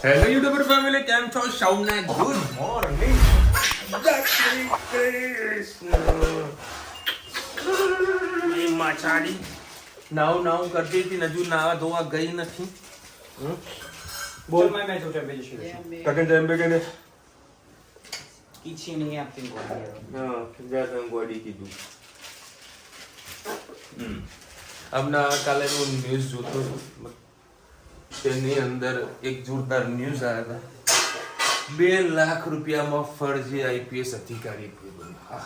Hello YouTuber family, કેમ છો? સૌને ગુડ મોર્નિંગ. જય શ્રી કૃષ્ણ. માછાડી નાવ કરતી હતી, હજુ નાવા ધોવા ગઈ નથી. બોલ मैं मैच उठा भेज शुरू કકન જમ્બે કે ને किसी नहीं आपकी बोल હા જાતમ બોડી કીધું. હમણાં કાલે હું ન્યૂઝ જોતો હતો, તેની અંદર એક જોરદાર ન્યૂઝ આવ્યા હતા. 2 લાખ રૂપિયામાં ફરજી આઈપીએસ અધિકારી બન્યો.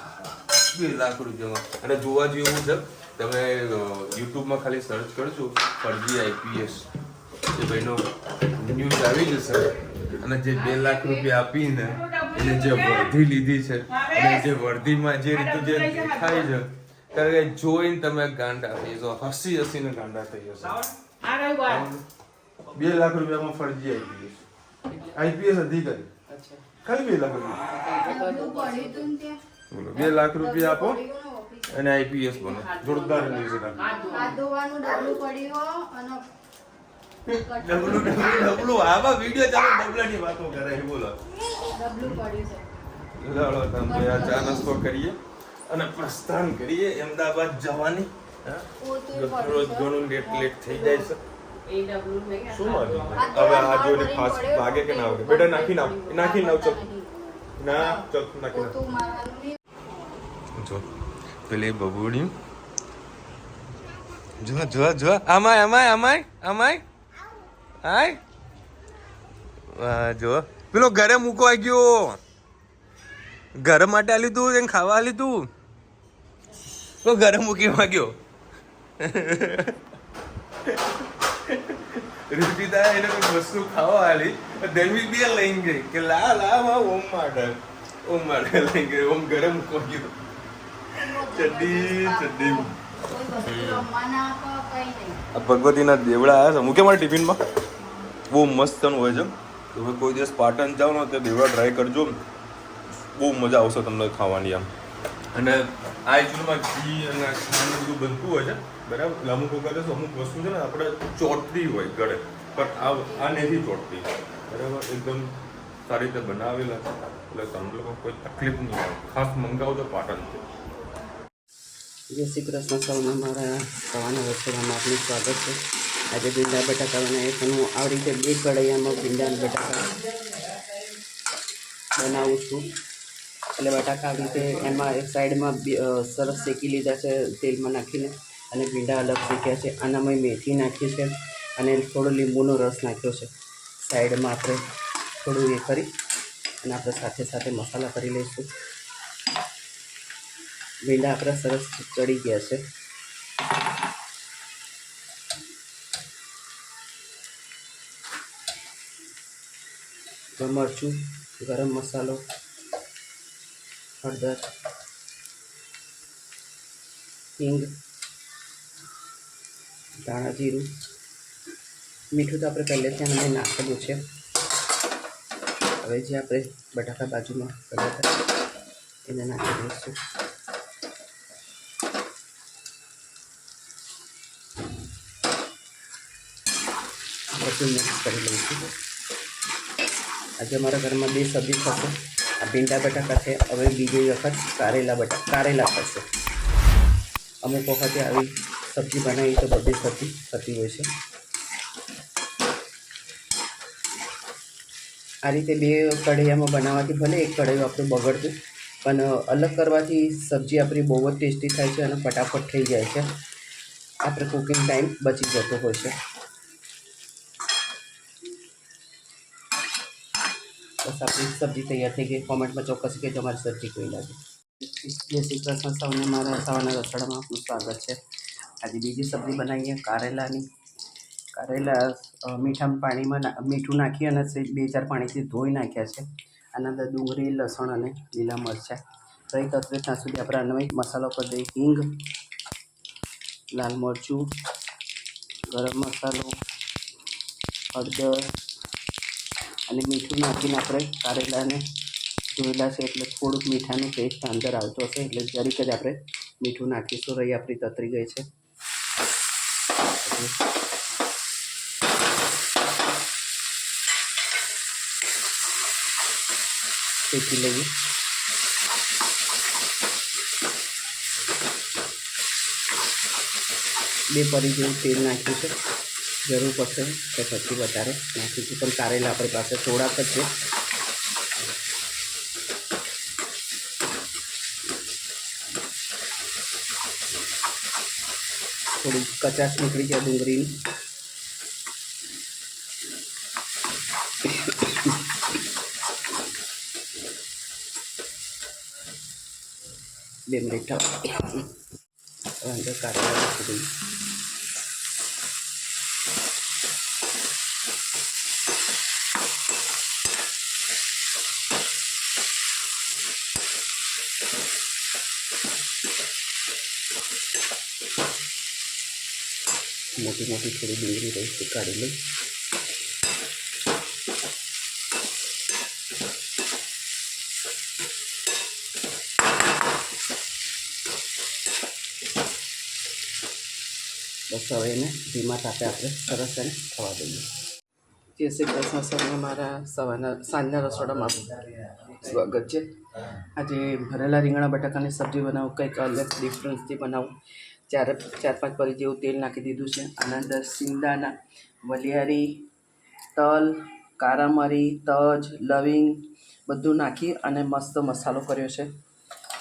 2 લાખ રૂપિયામાં. અને જોવા જેવું છે, તમે યુટ્યુબમાં ખાલી સર્ચ કરજો ફરજી આઈપીએસ, એ ભાઈનો ન્યૂઝ આવી જશે. અને જે 2 લાખ રૂપિયા આપીને એને જે વર્ધી લીધી છે, અને જે વર્ધીમાં જે રીતે જે દેખાય છે, ત્યારે જોઈને તમે ગાંડા થઈ જશો. હસીને ગાંડા થઈ જશો. 2 લાખ રૂપિયામાં ફરજી આઈપીએસ અધિકારી, ખાલી 2 લાખ રૂપિયા. બોલો, 2 લાખ રૂપિયા આપો અને આઈપીએસ બનો. જોરદાર ન્યૂઝ છે. ડબલું આવા વિડિયો ચાલો ડબલાની વાતો કરે. બોલો, ચાલો તમે આ ચા નાસ્તો કરીએ અને પ્રસ્થાન કરીએ અમદાવાદ જવાની. રોજ ઘણું લેટ થઈ જાય છે. શું માનું હવે આ જોઈને ફાસ્ટ વાગે કે ના વાગે? બેટા નાખી નાવ ચલ ના ચલ નાખી નાવ. જો પેલી બબુડી જો આમાય હાય જો પેલો ઘરે મૂકવા ગયો. ઘર માટે આલી તું એને ખાવા આલી તું તો ઘરે મૂકી વાગ્યો. રુચિતા એને કોઈ વસ્તુ ખાવા આલી, then we be લઈને ગઈ કે લા ઓમ માટે લઈને ગઈ. ઓમ ઘરે મૂકવા ગયો. ચડ્ડી ભગવતીના દેવડા આવ્યા છે, મૂકે મારા ટિફિનમાં. બહુ મસ્ત હોય છે. તમે કોઈ દિવસ પાટણ જાઓ ને તો દેવડા ટ્રાય કરજો, બહુ મજા આવશે તમને ખાવાની. આમ અને આ એકચ્યુઅલમાં ઘી અને ખાંડ બધું બનતું હોય છે, બરાબર. અમુક વખતે અમુક વસ્તુ છે ને આપણે ચોટતી હોય ગળે, પણ આ નથી ચોટતી, બરાબર. એકદમ સારી રીતે બનાવેલા છે, એટલે તમને લોકો કોઈ તકલીફ નહીં આવે. ખાસ મંગાવજો પાટણથી. जय श्री कृष्ण सौने मारा सवाना रसोડામાં આપનું સ્વાગત છે. આજે ભીંડા બટાકા બનાવીએ તો હું આવી રીતે 2 કઢાઈમાં ભીંડા અને બટાકા બનાવું છું. એટલે બટાકા આવી રીતે એમાં એક સાઈડમાં સરસ શેકી લીધા છે તેલમાં નાખીને, અને ભીંડા અલગ શેક્યા છે. આનામાં મેથી નાખી છે અને થોડો લીંબુનો રસ નાખ્યો છે. સાઈડમાં આપણે થોડું એ કરી અને આપણે સાથે મસાલા કરી લઈશું. ભીંડા આપણા સરસ ચડી ગયા છે. મરચું, ગરમ મસાલો, હળદર, હિંગ, ધાણા જીરું, મીઠું તો આપણે પહેલેથી અમે નાખેલું છે. હવે જે આપણે બટાકા બાજુમાં કર્યા હતા એને નાખી દઈશું. બધું મિક્સ કરી લઈશું. આજે અમારા ઘરમાં 2 સબ્જી થશે. આ ભીંડા બટાકા છે. હવે બીજી વખત કારેલા થશે. અમુક વખતે આવી સબ્જી બનાવી તો બધી સબ્જી થતી હોય છે. આ રીતે 2 કઢાઈમાં બનાવવાથી ભલે એક કઢાઈ આપણું બગડતું, પણ અલગ કરવાથી સબ્જી આપણી બહુ જ ટેસ્ટી થાય છે અને ફટાફટ થઈ જાય છે. આપણે કુકિંગ ટાઈમ બચી જતો હોય છે. બસ આપણી સબ્જી તૈયાર થઈ ગઈ. કોમેન્ટમાં ચોક્કસ કહેજો અમારી સબ્જી કેવી લાગે. જય શ્રી કૃષ્ણ સૌને મારા સવારના રસોડામાં આપનું સ્વાગત છે. આજે બીજી સબ્જી બનાવીએ કારેલાની. કારેલા મીઠામાં પાણીમાં મીઠું નાખી અને 2-4 પાણીથી ધોઈ નાખ્યા છે. આના અંદર ડુંગળી, લસણ અને લીલા મરચાં રહી તત્વે ત્યાં સુધી આપણે આનો મસાલો કરી દઈએ. હિંગ, લાલ મરચું, ગરમ મસાલો, હળદર અને મીઠું નાખીને આપણે કારેલાને ધોયેલા છે એટલે થોડુંક મીઠાનું ટેસ્ટ અંદર આવતો હશે, એટલે જરીક જ આપણે મીઠું નાખીશું. રહી આપણી તતરી ગઈ છે. શેકી લઈએ. બે પરી જેવું તેલ નાખ્યું છે. જરૂર પડશે તો પછી વધારે નાખીશું, પણ કારેલા આપણી પાસે થોડાક જ છે. થોડી કચાશ નીકળી જાય ડુંગળીની. બે મિનિટ અંદર કારેલા નાખી દઈએ. મોટી મોટી થોડી ડુંગળી રહી તે કાઢી લઈ. બસ હવે એને ધીમા તાપે આપણે સરસ એને થવા દઈએ. જય શ્રી કૃષ્ણ. સૌને મારા સાંજના રસોડામાં સ્વાગત છે. આજે ભરેલા રીંગણા બટાકાની સબ્જી બનાવું, કંઈક અલગ ડિફરન્સથી બનાવું. ચાર પાંચ પરી જેવું તેલ નાખી દીધું છે. આના અંદર સિંગદાણા, વલિયારી, તલ, કાળા મરી, તજ, લવિંગ બધું નાખી અને મસ્ત મસાલો કર્યો છે.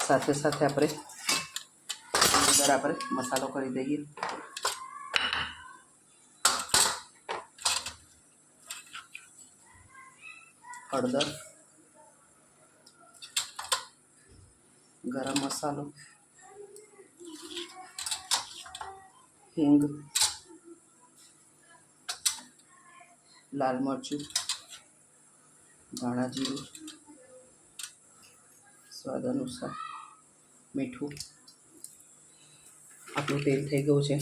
સાથે સાથે આપણે મસાલો કરી દઈએ. હળદર, ગરમ મસાલો, હિંગ, લાલ મરચું, ધાણા જીરું, સ્વાદ અનુસાર મીઠું. આપણું તેલ થઈ ગયું છે.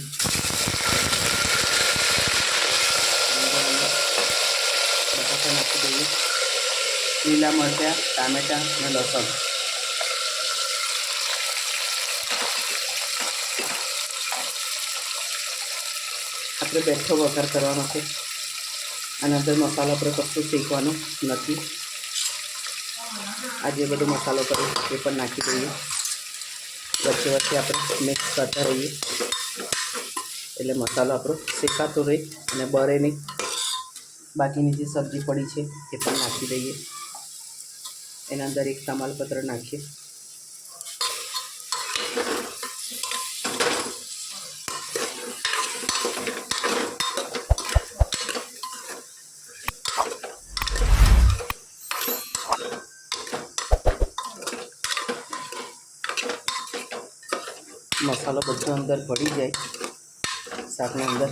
બટાકા નાખી દઈએ. લીલા મરચાં, ટામેટાં અને લસણ. આપણે બેઠો વઘાર કરવાનો છે. આના અંદર મસાલો આપણે કશું શેકવાનું નથી. આ જે બધો મસાલો કર્યો એ પણ નાખી દઈએ. વચ્ચે વચ્ચે આપણે મિક્સ કરતા રહીએ એટલે મસાલો આપણો શેકાતો રહે અને બળે નહીં. બાકીની જે સબ્જી પડી છે એ પણ નાખી દઈએ. એના અંદર એક તમાલપત્ર નાખીએ. મસાલો બધો અંદર ભળી જાય શાકના અંદર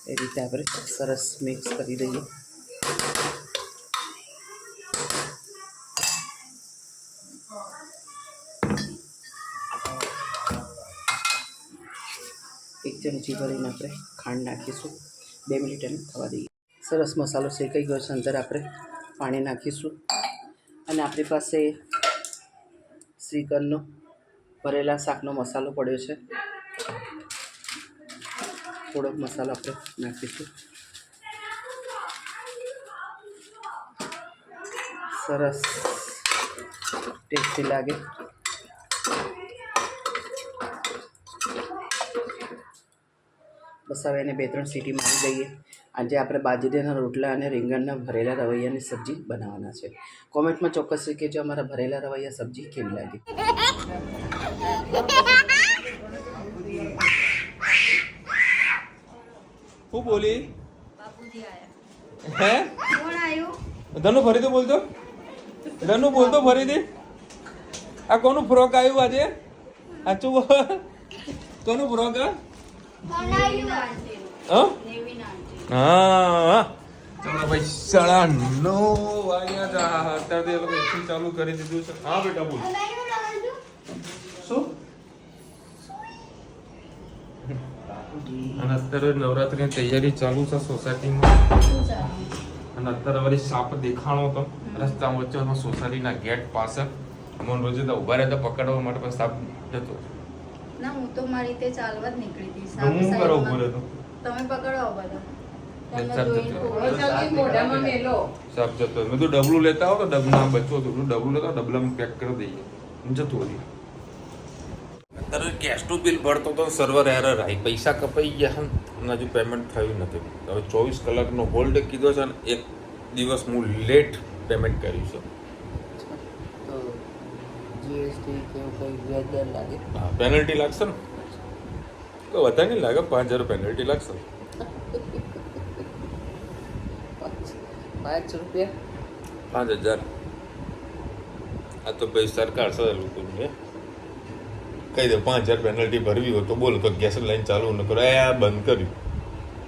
એ રીતે આપણે સરસ મિક્સ કરી દઈએ. એક ચમચી ભરીને આપણે ખાંડ નાખીશું. 2 મિનિટ એને થવા દઈએ. સરસ મસાલો શેકાઈ ગયો છે. અંદર આપણે પાણી નાખીશું અને આપણી પાસે શ્રીગંધનો ભરેલા શાકનો મસાલો પડ્યો છે. થોડોક મસાલો આપણે નાખીશું. સરસ ટેસ્ટી લાગે. બસ હવે એને 2-3 સીટી મારી દઈએ. આજે આપણે બાજરીના રોટલા અને રીંગણના ભરેલા રવૈયાની સબ્જી બનાવવાના છે. કોમેન્ટમાં ચોક્કસ કહેજો અમારા ભરેલા રવૈયા સબ્જી કેવી લાગી. હું બોલી બાપુજી આયા. હે કોણ આયું? ધનુ ફરીથી બોલતો. ધનુ બોલતો ફરીથી. આ કોનું ફ્રોક આવ્યું આજે? સાચું બોલ. કોનું ફ્રોક? કોણ આયું? હા નેવી નાનજી. હા ચાલો ભાઈ 9:30 વાગ્યા હતા. અત્યારે એ લોકો એસી ચાલુ કરી દીધું છે. હા બેટા બોલ. શું? અને અત્યારે નવરાત્રીની તૈયારી ચાલુ છે સોસાયટીમાં. શું ચાલે? અને અત્યારે વળી સાપ દેખાણો હતો રસ્તા વચ્ચે સોસાયટીના ગેટ પાસે. અમને રોજે તો ઉભા રહેતા પકડવા માટે પણ સાપ જતો. ના હું તો મારી રીતે ચાલવા જ નીકળી હતી. તો હું કરવા ઉભો રહેતો. તમે પકડવા બધા. સાફ જતો મેં તો ડબલું લેતા આવો તો ડબલા બચો તો ડબલું લેતા ડબલામાં પેક કરી દઈએ જતું રહ્યું અત્યારે ગેસનું બિલ ભરતો તો સર્વર એરર આવી પૈસા કપાઈ ગયા અને હજુ પેમેન્ટ થયું નથી હવે 24 કલાકનો હોલ્ડ કીધો છે ને એક દિવસ હું લેટ પેમેન્ટ કર્યું છે તો જીએસટી કેવું કંઈ વ્યાજ દર લાગે? હા પેનલ્ટી લાગશે ને તો વધારે નહીં લાગે 5000 પેનલ્ટી લાગશે 5 રૂપિયા 5000 આ તો ભાઈ સરકાર છે લોકોને કહી દે 5000 પેનલ્ટી ભરવી હોય તો બોલો તો ગેસ લાઈન ચાલુ ન કરો આ બંધ કર્યું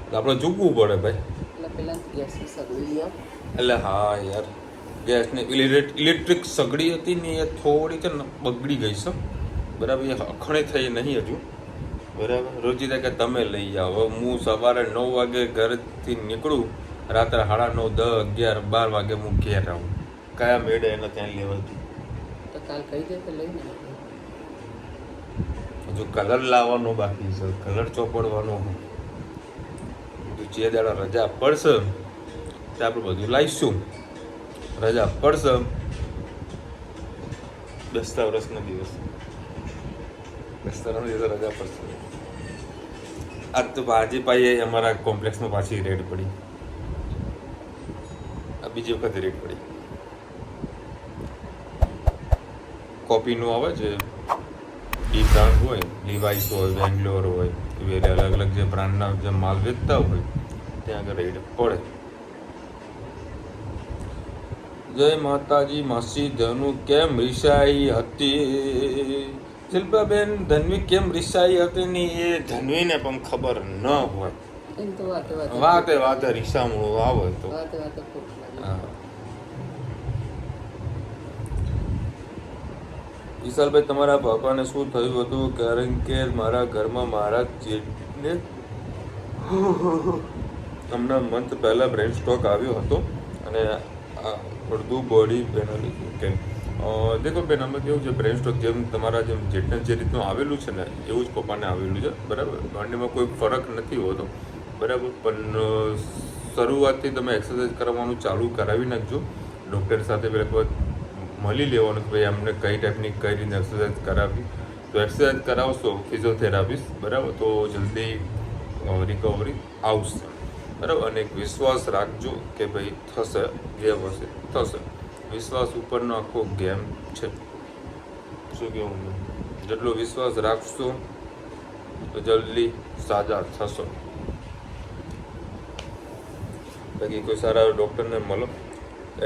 તો આપણે ચૂકવું પડે ભાઈ એટલે પહેલાં ગેસની સગડી લઈ આવો. એટલે હા યાર ગેસની ઇલેક્ટ્રિક સગડી હતી ને એ થોડી છે ને બગડી ગઈ છે બરાબર એ અખણે થઈ નહીં હજુ બરાબર રોજીદા કે તમે લઈ જાઓ હવે હું સવારે 9 વાગે ઘરથી નીકળું રાત્રે 9:30 10 11 12 વાગે હું ઘેર આવું કયા મેળે એને ત્યાં લેવાતું તો કાલ કહી દે તો લઈને આવો. હજુ કલર લાવવાનો બાકી છે કલર ચોપડવાનો બધું જે દાડા રજા પડશે તે આપણે બધું લાવીશું રજા પડશે બેસતા વર્ષનો દિવસ બેસતા દિવસે રજા પડશે આજ તો આજે પાછી અમારા કોમ્પ્લેક્સમાં પાછી રેડ પડી આ બીજી વખત રેડ પડી કોપીનું આવે છે ડી બ્રાન્ડ હોય લિવાઇસ હોય બેંગ્લોર હોય એવી અલગ અલગ જે બ્રાન્ડના જે માલ વેચતા હોય ત્યાં આગળ રેડ પડે જય માતાજી માસી ધનુ કેમ રિસાઈ હતી શિલ્પાબેન ધનવી કેમ રિસાઈ હતી ને એ ધનવીને પણ ખબર ન હોય એમ તો વાતે રિસામણું આવે તો વાતે ખોટ લાગે. હા વિશાલભાઈ તમારા પાપાને શું થયું હતું કારણ કે મારા ઘરમાં મારા જેટને હમણાં મંથ પહેલાં બ્રેન સ્ટ્રોક આવ્યો હતો અને અડધું બોડી પેનલ કે દેખો બેન આમાં કેવું છે બ્રેન સ્ટ્રોક જેમ તમારા જેમ જેટને જે રીતનું આવેલું છે ને એવું જ પપ્પાને આવેલું છે બરાબર બંનેમાં કોઈ ફરક નથી હોતો બરાબર પણ શરૂઆતથી તમે એક્સરસાઇઝ કરવાનું ચાલુ કરાવી નાખજો ડૉક્ટર સાથે પહેલાં મળી લેવાનું કે ભાઈ અમને કઈ ટાઈપની કઈ રીતે એક્સરસાઇઝ કરાવી તો એક્સરસાઇઝ કરાવશો ફિઝિયોથેરાપિસ્ટ બરાબર તો જલ્દી રિકવરી આવશે બરાબર અને એક વિશ્વાસ રાખજો કે ભાઈ થશે જે હશે થશે વિશ્વાસ ઉપરનો આખો ગેમ છે શું કહેવું જેટલો વિશ્વાસ રાખશો તો જલ્દી સાજા થશો બાકી કોઈ સારા ડૉક્ટરને મળો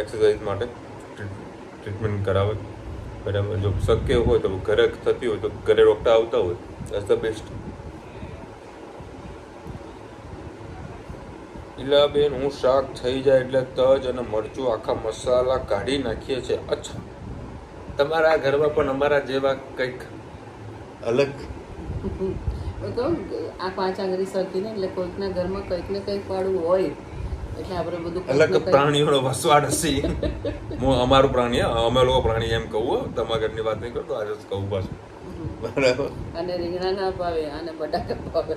એક્સરસાઇઝ માટે ટ્રીટમેન્ટ કરાવે બરાબર જો શક્ય હોય તો ઘરે થતી હોય તો ઘરે ડૉક્ટર આવતા હોય દેટ્સ ધ બેસ્ટ ઈલાબેન હું શાક થઈ જાય એટલે તજ અને મરચું આખા મસાલા કાઢી નાખીએ છીએ અચ્છા તમારા ઘરમાં પણ અમારા જેવા કંઈક અલગ કહું આ 5 આંગળી સરખી ને એટલે કોઈકના ઘરમાં કંઈક ને કંઈક વાળું હોય એટલે આપણે બધું અલગ પ્રાણીઓનો વસવાટ હશે અમારું પ્રાણી અમે લોકો પ્રાણી એમ કહું તમારા ઘરની વાત નહીં કરતો આજે કહું પાછું બરાબર અને રીંગણા ના ભાવે અને બટાકા ભાવે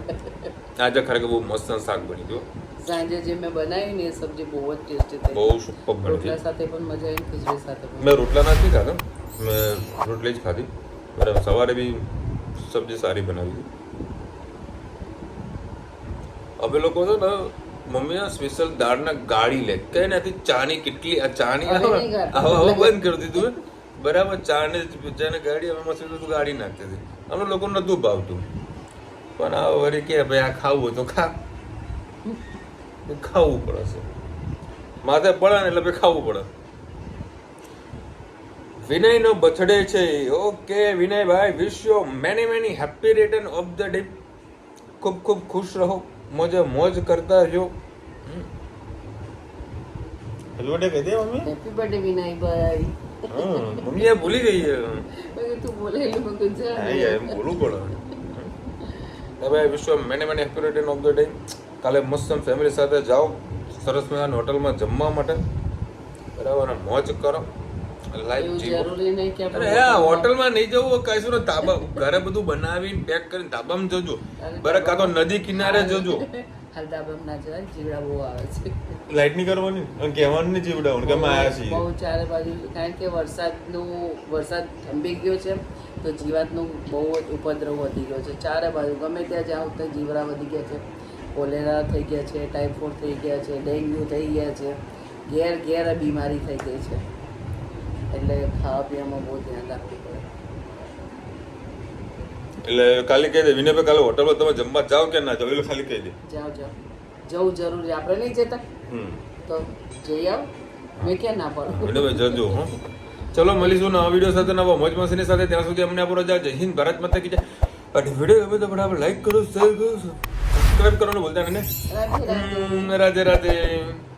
આજે ખરેખર બહુ મસ્ત શાક બની ગયું સાંજે જે મેં બનાવી ને એ સબ્જી બહુ જ ટેસ્ટી થઈ બહુ સુપર બની રોટલા સાથે પણ મજા આવી ખીચડી સાથે પણ મેં રોટલા નથી ખાધા મેં રોટલી જ ખાધી બરાબર સવારે બી સબ્જી સારી બનાવી હવે લોકો છે ને મમ્મી સ્પેશિયલ દાળના ગાળી લે કઈ નથી ચાની કેટલી આ ચાની હવે બંધ કરી દીધું બરાબર ચાને ગાડી હવે મસ્ત તું ગાડી નાખતી હતી અમે લોકો નતું ભાવતું પણ આ વળી કે ભાઈ આ ખાવું તો ખાવું પડે છે માથે પડે ને એટલે ભાઈ ખાવું પડે વિનયનો બર્થડે છે okay Vinaybhai wish you many many happy return of the day ખૂબ ખૂબ ખુશ રહો મોજ કરતા રહ્યો હેપી બર્થડે કહી દે મમ્મી હેપી બર્થડે વિનયભાઈ મમ્મી આ ભૂલી ગઈ તું બોલેલું મેં કીધું જા એમ બોલવું પડે હવે વિશ્વ મેને happy return of the day કાલે મસ્ત ફેમિલી સાથે જાઓ સરસ મજાની હોટલમાં જમવા માટે બરાબર અને મોજ કરો લાઈફ જીવો જરૂરી નહીં કે અરે હા હોટલમાં નહીં જવું કહીશું ને ધાબા ઘરે બધું બનાવીને પેક કરીને ધાબામાં જજો બરાબર કાં તો નદી કિનારે જજો હાલતા આપણે ના જવાય, જીવડા બહુ આવે છે. લાઈટ નહીં કરવાની અને કહેવાનું નહીં જીવડાવું કે અમે આવ્યા છીએ. બહુ ચારે બાજુ, કારણ કે વરસાદ થંભી ગયો છે તો જીવાતનો બહુ જ ઉપદ્રવ વધી ગયો છે ચારે બાજુ. ગમે ત્યાં જાઓ તો જીવડા વધી ગયા છે, કોલેરા થઈ ગયા છે, ટાઇફોઇડ થઈ ગયા છે, ડેન્ગ્યુ થઈ ગયા છે, ઘેર બીમારી થઈ ગઈ છે. એટલે ખાવા પીવામાં બહુ ધ્યાન રાખવું પડે. એટલે ખાલી કહી દે વિનયભાઈ, કાલે હોટલમાં તમે જમવા જાઓ કે ના જાઓ એટલે ખાલી કહી દે. જાઓ જવું જરૂરી. આપણે નહીં જતા તો જઈ આવો, મેં ક્યાં ના પાડું. વિનયભાઈ જજો. હો, ચલો મળીશું નવા વિડીયો સાથે, નવા મોજ મસ્તીની સાથે. ત્યાં સુધી અમને આપણો જય હિન્દ, ભારત માતા કી જય. અને વિડીયો ગમે તો ફટાફટ લાઈક કરો, શેર કરો, સબસ્ક્રાઈબ કરવાનું ભૂલતા નહીં ને. રાધે રાધે. રાધે રાધે.